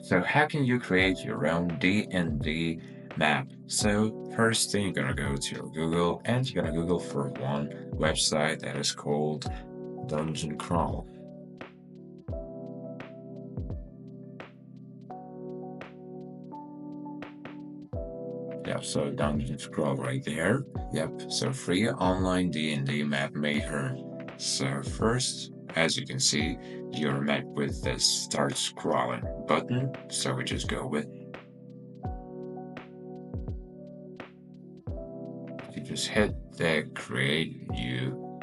So how can you create your own D&D map? So first thing, you're gonna go to your Google and you're gonna Google for one website that is called Dungeon Crawl. Yep, so Dungeon Crawl right there. Yep, so free online D&D map maker. So first, as you can see, you're met with this start scrolling button. So we just go with, you just hit the create new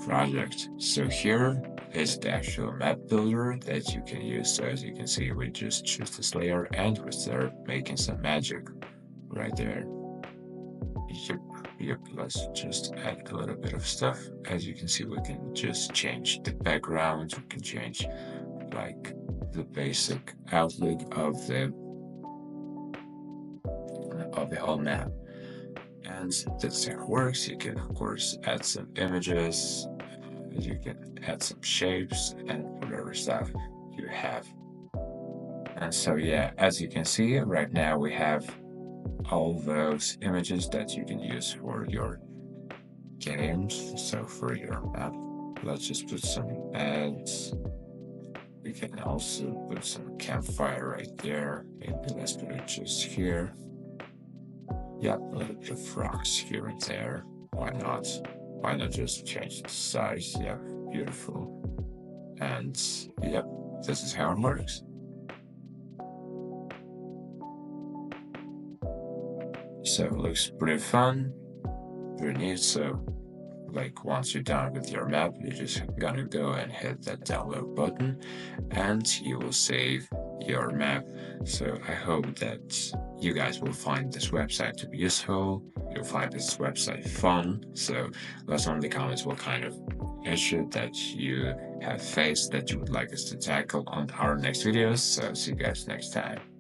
project. So here is the actual map builder that you can use. So as you can see, we just choose this layer and we start making some magic right there. Yep, let's just add a little bit of stuff. As you can see, we can just change the background, we can change like the basic outlook of the whole map. And that's how it works. You can of course add some images, you can add some shapes and whatever stuff you have. And so yeah, as you can see right now we have all those images that you can use for your games. So for your map, let's just put some ads. We can also put some campfire right there. Maybe let's put it just here. Yep, a little bit of rocks here and there. Why not? Why not just change the size? Yeah, beautiful. And yep, this is how it works. So it looks pretty fun, pretty neat. So like once you're done with your map, you're just gonna go and hit that download button and you will save your map. So I hope that you guys will find this website to be useful. You'll find this website fun. So let us know in the comments what kind of issue that you have faced that you would like us to tackle on our next videos. So see you guys next time.